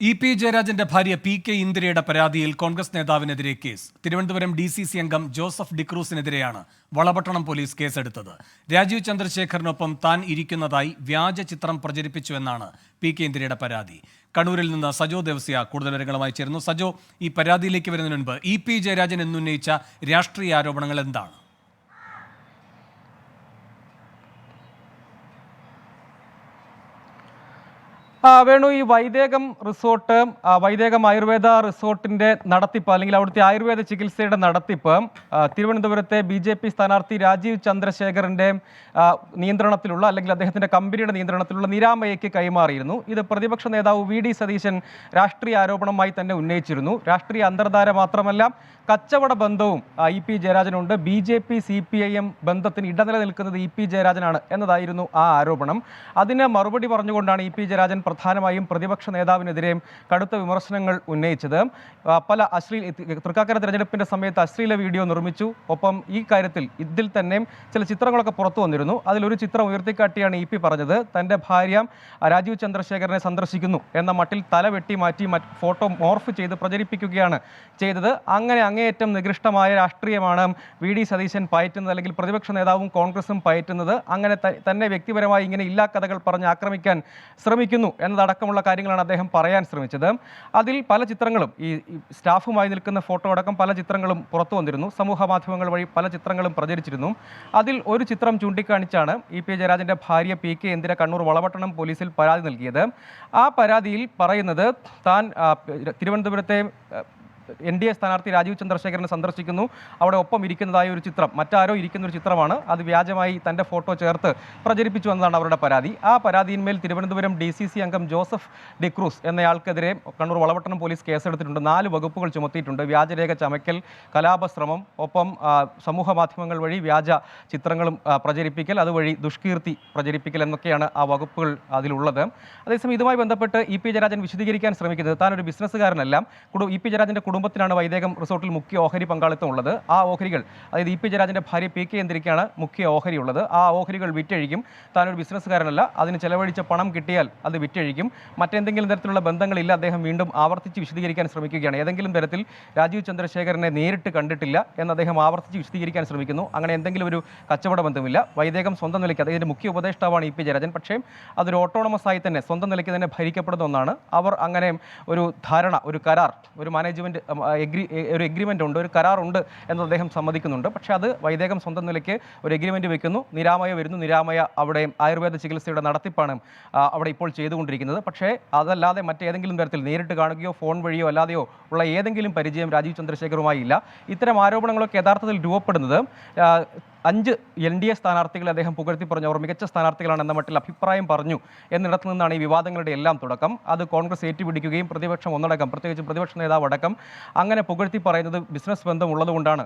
EP. ജയരാജന്റെ ഭാര്യ P K. ഇന്ദിരയുടെ പരാതിയിൽ കോൺഗ്രസ് നേതാവിനെതിരെ കേസ്. തിരുവനന്തപുരം ഡി.സി.സി അംഗം ജോസഫ് ഡിക്രൂസിനെതിരെയാണ് വളപട്ടണം പോലീസ് കേസെടുത്തത്. രാജീവ് ചന്ദ്രശേഖറിനൊപ്പം താൻ ഇരിക്കുന്നതായി വ്യാജ ചിത്രം പ്രചരിപ്പിച്ചുവെന്നാണ് പി.കെ. ഇന്ദിരയുടെ പരാതി. കണ്ണൂരിൽ നിന്ന് സജോ ദേവസ്യ കൂടുതൽ വിവരങ്ങളുമായി ചേരുന്നു. സജോ, ഈ പരാതിയിലേക്ക് വരുന്നതിന് മുൻപ് ഇ.പി. ജയരാജൻ എന്നുന്നയിച്ച രാഷ്ട്രീയ ആരോപണങ്ങൾ എന്താണ്? വേണു, ഈ വൈദേകം റിസോർട്ട്, വൈദേകം ആയുർവേദ റിസോർട്ടിന്റെ നടത്തിപ്പ് അല്ലെങ്കിൽ അവിടുത്തെ ആയുർവേദ ചികിത്സയുടെ നടത്തിപ്പ് തിരുവനന്തപുരത്തെ BJP സ്ഥാനാർത്ഥി രാജീവ് ചന്ദ്രശേഖറിന്റെ നിയന്ത്രണത്തിലുള്ള അല്ലെങ്കിൽ അദ്ദേഹത്തിന്റെ കമ്പനിയുടെ നിയന്ത്രണത്തിലുള്ള നിരാമയയ്ക്ക് കൈമാറിയിരുന്നു. ഇത് പ്രതിപക്ഷ നേതാവ് VD സതീശൻ രാഷ്ട്രീയ ആരോപണമായി തന്നെ ഉന്നയിച്ചിരുന്നു. രാഷ്ട്രീയ അന്തർധാര മാത്രമല്ല, കച്ചവട ബന്ധവും ഇ.പി. ജയരാജനുണ്ട്. BJP CPIM ബന്ധത്തിന് ഇടനില നിൽക്കുന്നത് ഇ.പി. ജയരാജനാണ് എന്നതായിരുന്നു ആ ആരോപണം. അതിന് മറുപടി പറഞ്ഞുകൊണ്ടാണ് ഇ.പി. ജയരാജൻ പ്രധാനമായും പ്രതിപക്ഷ നേതാവിനെതിരെയും കടുത്ത വിമർശനങ്ങൾ ഉന്നയിച്ചത്. പല തൃക്കാക്കര തെരഞ്ഞെടുപ്പിന്റെ സമയത്ത് അശ്ലീല വീഡിയോ നിർമ്മിച്ചു. ഒപ്പം ഈ കാര്യത്തിൽ ഇതിൽ തന്നെ ചില ചിത്രങ്ങളൊക്കെ പുറത്തു വന്നിരുന്നു. അതിലൊരു ചിത്രം ഉയർത്തിക്കാട്ടിയാണ് ഇ.പി. പറഞ്ഞത് തൻ്റെ ഭാര്യ രാജീവ് ചന്ദ്രശേഖരനെ സന്ദർശിക്കുന്നു എന്ന മട്ടിൽ തല വെട്ടി മാറ്റി ഫോട്ടോ മോർഫ് ചെയ്ത് പ്രചരിപ്പിക്കുകയാണ് ചെയ്തത്. അങ്ങനെ അങ്ങേയറ്റം നികൃഷ്ടമായ രാഷ്ട്രീയമാണ് VD സതീശൻ പയറ്റുന്നത്, അല്ലെങ്കിൽ പ്രതിപക്ഷ നേതാവും കോൺഗ്രസും പയറ്റുന്നത്. അങ്ങനെ തന്നെ വ്യക്തിപരമായി ഇങ്ങനെ ഇല്ലാ കഥകൾ പറഞ്ഞ് ആക്രമിക്കാൻ ശ്രമിക്കുന്നു എന്നതടക്കമുള്ള കാര്യങ്ങളാണ് അദ്ദേഹം പറയാൻ ശ്രമിച്ചത്. അതിൽ പല ചിത്രങ്ങളും, ഈ സ്റ്റാഫുമായി നിൽക്കുന്ന ഫോട്ടോ അടക്കം പല ചിത്രങ്ങളും പുറത്തു വന്നിരുന്നു. സമൂഹ മാധ്യമങ്ങൾ വഴി പല ചിത്രങ്ങളും പ്രചരിച്ചിരുന്നു. അതിൽ ഒരു ചിത്രം ചൂണ്ടിക്കാണിച്ചാണ് ഇ.പി. ജയരാജന്റെ ഭാര്യ പി.കെ. ഇന്ദിര കണ്ണൂർ വളപട്ടണം പോലീസിൽ പരാതി നൽകിയത്. ആ പരാതിയിൽ പറയുന്നത് താൻ തിരുവനന്തപുരത്തെ NDA സ്ഥാനാർത്ഥി രാജീവ് ചന്ദ്രശേഖരനെ സന്ദർശിക്കുന്നു, അവിടെ ഒപ്പം ഇരിക്കുന്നതായ ഒരു ചിത്രം, മറ്റാരോ ഇരിക്കുന്ന ഒരു ചിത്രമാണ്, അത് വ്യാജമായി തൻ്റെ ഫോട്ടോ ചേർത്ത് പ്രചരിപ്പിച്ചു എന്നതാണ് അവരുടെ പരാതി. ആ പരാതിയിന്മേൽ തിരുവനന്തപുരം DCC അംഗം ജോസഫ് ഡിക്രൂസ് എന്നയാൾക്കെതിരെ കണ്ണൂർ വളപട്ടണം പോലീസ് കേസെടുത്തിട്ടുണ്ട്. 4 വകുപ്പുകൾ ചുമത്തിയിട്ടുണ്ട്. വ്യാജരേഖ ചമയ്ക്കൽ, കലാപശ്രമം, ഒപ്പം സമൂഹ മാധ്യമങ്ങൾ വഴി വ്യാജ ചിത്രങ്ങളും പ്രചരിപ്പിക്കൽ, അതുവഴി ദുഷ്കീർത്തി പ്രചരിപ്പിക്കൽ എന്നൊക്കെയാണ് ആ വകുപ്പുകൾ അതിലുള്ളത്. അതേസമയം ഇതുമായി ബന്ധപ്പെട്ട് ഇ.പി. ജയരാജൻ വിശദീകരിക്കാൻ ശ്രമിക്കുന്നത് താനൊരു ബിസിനസ്സുകാരനല്ല, ഇ.പി. ജയരാജന്റെ കുടുംബത്തിനാണ് വൈദേകം റിസോർട്ടിൽ മുഖ്യ ഓഹരി പങ്കാളിത്തം ഉള്ളത്. ആ ഓഹരികൾ, അതായത് ഇ.പി. ജയരാജന്റെ ഭാര്യ പി.കെ. ഇന്ദിരയ്ക്കാണ് മുഖ്യ ഓഹരി ഉള്ളത്. ആ ഓഹരികൾ വിറ്റഴിക്കും. താനൊരു ബിസിനസ്സുകാരനല്ല, അതിന് ചെലവഴിച്ച പണം കിട്ടിയാൽ അത് വിറ്റഴിക്കും. മറ്റെന്തെങ്കിലും തരത്തിലുള്ള ബന്ധങ്ങളില്ല. അദ്ദേഹം വീണ്ടും ആവർത്തിച്ച് വിശദീകരിക്കാൻ ശ്രമിക്കുകയാണ്. ഏതെങ്കിലും തരത്തിൽ രാജീവ് ചന്ദ്രശേഖരനെ നേരിട്ട് കണ്ടിട്ടില്ല എന്ന് അദ്ദേഹം ആവർത്തിച്ച് വിശദീകരിക്കാൻ ശ്രമിക്കുന്നു. അങ്ങനെ എന്തെങ്കിലും ഒരു കച്ചവട ബന്ധമില്ല. വൈദേകം സ്വന്തം നിലയ്ക്ക്, അദ്ദേഹത്തിന്റെ മുഖ്യ ഉപദേഷ്ടാവാണ് ഇ.പി. ജയരാജൻ. പക്ഷേ അതൊരു ഓട്ടോണമസ് ആയി തന്നെ സ്വന്തം നിലയ്ക്ക് തന്നെ ഭരിക്കപ്പെടുന്ന ഒന്നാണ്. അവർ അങ്ങനെ ഒരു ധാരണ, ഒരു കരാർ, ഒരു മാനേജ്മെന്റ് ഒരു എഗ്രിമെൻ്റ് ഉണ്ട്, ഒരു കരാറുണ്ട് എന്ന് അദ്ദേഹം സമ്മതിക്കുന്നുണ്ട്. പക്ഷേ അത് വൈദേകം സ്വന്തം നിലയ്ക്ക് ഒരു എഗ്രിമെൻ്റ് വെക്കുന്നു. നിരാമയ വരുന്നു. നിരാമയ അവിടെ ആയുർവേദ ചികിത്സയുടെ നടത്തിപ്പാണ് അവിടെ ഇപ്പോൾ ചെയ്തുകൊണ്ടിരിക്കുന്നത്. പക്ഷേ അതല്ലാതെ മറ്റേതെങ്കിലും തരത്തിൽ നേരിട്ട് കാണുകയോ ഫോൺ വഴിയോ അല്ലാതെയോ ഉള്ള ഏതെങ്കിലും പരിചയം രാജീവ് ചന്ദ്രശേഖറുമായി ഇല്ല. ഇത്തരം ആരോപണങ്ങളൊക്കെ യഥാർത്ഥത്തിൽ രൂപപ്പെടുന്നത് 5 NDA സ്ഥാനാർത്ഥികളെ അദ്ദേഹം പുകഴ്ത്തി പറഞ്ഞു, അവർ മികച്ച സ്ഥാനാർത്ഥികളാണ് എന്ന മട്ടിൽ അഭിപ്രായം പറഞ്ഞു എന്നിടത്തു നിന്നാണ് ഈ വിവാദങ്ങളുടെ എല്ലാം തുടക്കം. അത് കോൺഗ്രസ് ഏറ്റുപിടിക്കുകയും പ്രതിപക്ഷം ഒന്നടക്കം, പ്രത്യേകിച്ച് പ്രതിപക്ഷ നേതാവ് അടക്കം അങ്ങനെ പുകഴ്ത്തി പറയുന്നത് ബിസിനസ് ബന്ധം ഉള്ളതുകൊണ്ടാണ്,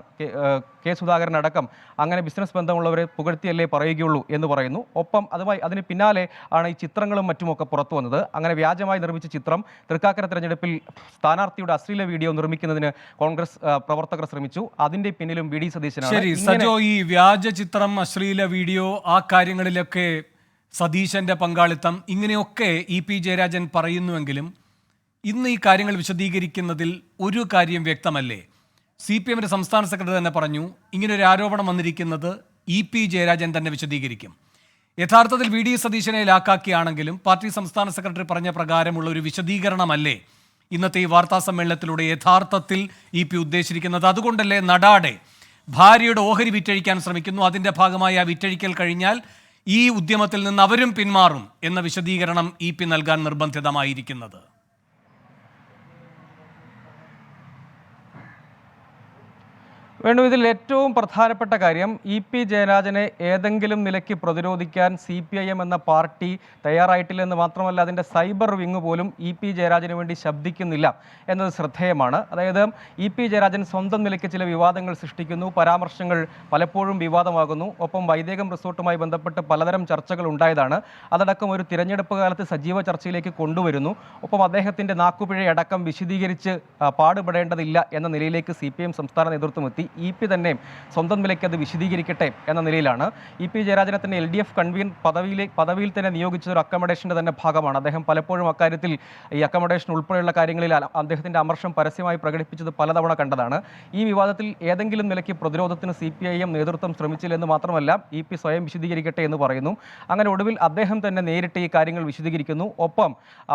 കെ സുധാകരൻ അടക്കം അങ്ങനെ ബിസിനസ് ബന്ധമുള്ളവരെ പുകഴ്ത്തിയല്ലേ പറയുകയുള്ളൂ എന്ന് പറയുന്നു. ഒപ്പം അതിന് പിന്നാലെ ആണ് ഈ ചിത്രങ്ങളും മറ്റുമൊക്കെ പുറത്തു വന്നത്. അങ്ങനെ വ്യാജമായി നിർമ്മിച്ച ചിത്രം തൃക്കാക്കര തെരഞ്ഞെടുപ്പിൽ സ്ഥാനാർത്ഥിയുടെ അശ്ലീല വീഡിയോ നിർമ്മിക്കുന്നതിന് കോൺഗ്രസ് പ്രവർത്തകർ ശ്രമിച്ചു. അതിന്റെ പിന്നിലും VD സതീശനാണ്. വ്യാജ ചിത്രം, അശ്ലീല വീഡിയോ, ആ കാര്യങ്ങളിലൊക്കെ സതീശന്റെ പങ്കാളിത്തം, ഇങ്ങനെയൊക്കെ ഇ.പി. ജയരാജൻ പറയുന്നുവെങ്കിലും ഇന്ന് ഈ കാര്യങ്ങൾ വിശദീകരിക്കുന്നതിൽ ഒരു കാര്യം വ്യക്തമല്ലേ? CPMന്റെ സംസ്ഥാന സെക്രട്ടറി തന്നെ പറഞ്ഞു, ഇങ്ങനൊരു ആരോപണം വന്നിരിക്കുന്നത് ഇ.പി. ജയരാജൻ തന്നെ വിശദീകരിക്കും. യഥാർത്ഥത്തിൽ VD സതീശനെ ലാക്കാക്കിയാണെങ്കിലും പാർട്ടി സംസ്ഥാന സെക്രട്ടറി പറഞ്ഞ പ്രകാരമുള്ള ഒരു വിശദീകരണമല്ലേ ഇന്നത്തെ ഈ വാർത്താ സമ്മേളനത്തിലൂടെ യഥാർത്ഥത്തിൽ ഇ.പി. ഉദ്ദേശിച്ചിരിക്കുന്നത്? അതുകൊണ്ടല്ലേ നടാടെ ഭാര്യയുടെ ഓഹരി വിറ്റഴിക്കാൻ ശ്രമിക്കുന്നു, അതിൻ്റെ ഭാഗമായി ആ വിറ്റഴിക്കൽ കഴിഞ്ഞാൽ ഈ ഉദ്യമത്തിൽ നിന്ന് അവരും പിന്മാറും എന്ന വിശദീകരണം ഇ.പി. നൽകാൻ നിർബന്ധിതമായിരിക്കുന്നത്? വേണു, ഇതിൽ ഏറ്റവും പ്രധാനപ്പെട്ട കാര്യം ഇ.പി. ജയരാജനെ ഏതെങ്കിലും നിലയ്ക്ക് പ്രതിരോധിക്കാൻ CPIM എന്ന പാർട്ടി തയ്യാറായിട്ടില്ലെന്ന് മാത്രമല്ല, അതിൻ്റെ സൈബർ വിങ് പോലും ഇ.പി. ജയരാജന് വേണ്ടി ശബ്ദിക്കുന്നില്ല എന്നത് ശ്രദ്ധേയമാണ്. അതായത് ഇ.പി. ജയരാജൻ സ്വന്തം നിലയ്ക്ക് ചില വിവാദങ്ങൾ സൃഷ്ടിക്കുന്നു, പരാമർശങ്ങൾ പലപ്പോഴും വിവാദമാകുന്നു. ഒപ്പം വൈദേകം റിസോർട്ടുമായി ബന്ധപ്പെട്ട് പലതരം ചർച്ചകൾ ഉണ്ടായതാണ്. അതടക്കം ഒരു തിരഞ്ഞെടുപ്പ് കാലത്ത് സജീവ ചർച്ചയിലേക്ക് കൊണ്ടുവരുന്നു. ഒപ്പം അദ്ദേഹത്തിൻ്റെ നാക്കുപിഴയടക്കം വിശദീകരിച്ച് പാടുപെടേണ്ടതില്ല എന്ന നിലയിലേക്ക് CPIM സംസ്ഥാന നേതൃത്വം എത്തി. EP തന്നെ സ്വന്തം നിലയ്ക്ക് അത് വിശദീകരിക്കട്ടെ എന്ന നിലയിലാണ്. EP ജയരാജനെ തന്നെ LDF പദവിയിൽ തന്നെ നിയോഗിച്ചത് ഒരു അക്കമഡേഷൻ്റെ തന്നെ ഭാഗമാണ്. അദ്ദേഹം പലപ്പോഴും അക്കാര്യത്തിൽ ഈ അക്കമഡേഷൻ ഉൾപ്പെടെയുള്ള കാര്യങ്ങളിൽ അദ്ദേഹത്തിൻ്റെ അമർഷം പരസ്യമായി പ്രകടിപ്പിച്ചത് പലതവണ കണ്ടതാണ്. ഈ വിവാദത്തിൽ ഏതെങ്കിലും നിലയ്ക്ക് പ്രതിരോധത്തിന് CPIM നേതൃത്വം ശ്രമിച്ചില്ലെന്ന് മാത്രമല്ല EP സ്വയം വിശദീകരിക്കട്ടെ എന്ന് പറയുന്നു. അങ്ങനെ ഒടുവിൽ അദ്ദേഹം തന്നെ നേരിട്ട് ഈ കാര്യങ്ങൾ വിശദീകരിക്കുന്നു. ഒപ്പം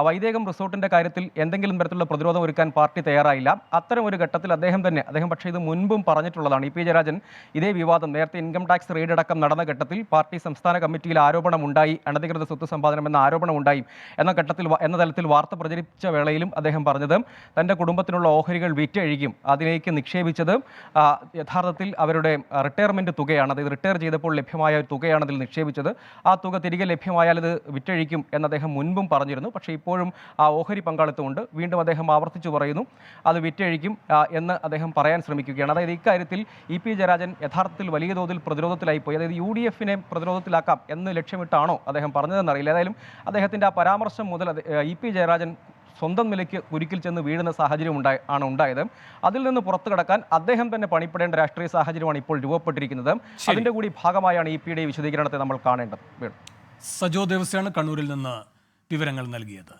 വൈദേകം റിസോർട്ടിൻ്റെ കാര്യത്തിൽ എന്തെങ്കിലും തരത്തിലുള്ള പ്രതിരോധം ഒരുക്കാൻ പാർട്ടി തയ്യാറായില്ല. അത്തരം ഒരു ഘട്ടത്തിൽ അദ്ദേഹം പക്ഷേ ഇത് മുൻപും പറഞ്ഞിട്ടുള്ളതാണ്. EP ജയരാജൻ ഇതേ വിവാദം നേരത്തെ ഇൻകം ടാക്സ് റെയ്ഡ് അടക്കം നടന്ന ഘട്ടത്തിൽ പാർട്ടി സംസ്ഥാന കമ്മിറ്റിയിൽ ആരോപണമുണ്ടായി, അനധികൃത സ്വത്ത് സമ്പാദനം എന്ന ആരോപണമുണ്ടായി എന്ന തലത്തിൽ വാർത്ത പ്രചരിപ്പിച്ച വേളയിലും അദ്ദേഹം പറഞ്ഞത് തൻ്റെ കുടുംബത്തിനുള്ള ഓഹരികൾ വിറ്റഴിക്കും, അതിലേക്ക് നിക്ഷേപിച്ചത് യഥാർത്ഥത്തിൽ അവരുടെ റിട്ടയർമെൻറ്റ് തുകയാണ്. അതായത് റിട്ടയർ ചെയ്തപ്പോൾ ലഭ്യമായ ഒരു തുകയാണ് അതിൽ നിക്ഷേപിച്ചത്. ആ തുക തിരികെ ലഭ്യമായാൽ അത് വിറ്റഴിക്കും എന്ന് അദ്ദേഹം മുൻപും പറഞ്ഞിരുന്നു. പക്ഷേ ഇപ്പോഴും ആ ഓഹരി പങ്കാളിത്തമുണ്ട്. വീണ്ടും അദ്ദേഹം ആവർത്തിച്ചു പറയുന്നു അത് വിറ്റഴിക്കും എന്ന് അദ്ദേഹം പറയാൻ ശ്രമിക്കുകയാണ്. അതായത് ഇക്കാര്യത്തിൽ EP ജയരാജൻ യഥാർത്ഥത്തിൽ വലിയ തോതിൽ പ്രതിരോധത്തിലായിപ്പോയി. അതായത് UDF-നെ പ്രതിരോധത്തിലാക്കാം എന്ന് ലക്ഷ്യമിട്ടാണോ അദ്ദേഹം പറഞ്ഞതെന്നറിയില്ല. ഏതായാലും അദ്ദേഹത്തിൻ്റെ ആ പരാമർശം മുതൽ EP ജയരാജൻ സ്വന്തം നിലയ്ക്ക് കുരുക്കിൽ ചെന്ന് വീഴുന്ന സാഹചര്യം ഉണ്ടായത്. അതിൽ നിന്ന് പുറത്തു കടക്കാൻ അദ്ദേഹം തന്നെ പണിപ്പെടേണ്ട രാഷ്ട്രീയ സാഹചര്യമാണ് ഇപ്പോൾ രൂപപ്പെട്ടിരിക്കുന്നത്. അതിൻ്റെ കൂടി ഭാഗമായാണ് EP-യുടെ വിശദീകരണത്തെ നമ്മൾ കാണേണ്ടത്. സജോ ദേവസ്യാണ് കണ്ണൂരിൽ നിന്ന് വിവരങ്ങൾ നൽകിയത്.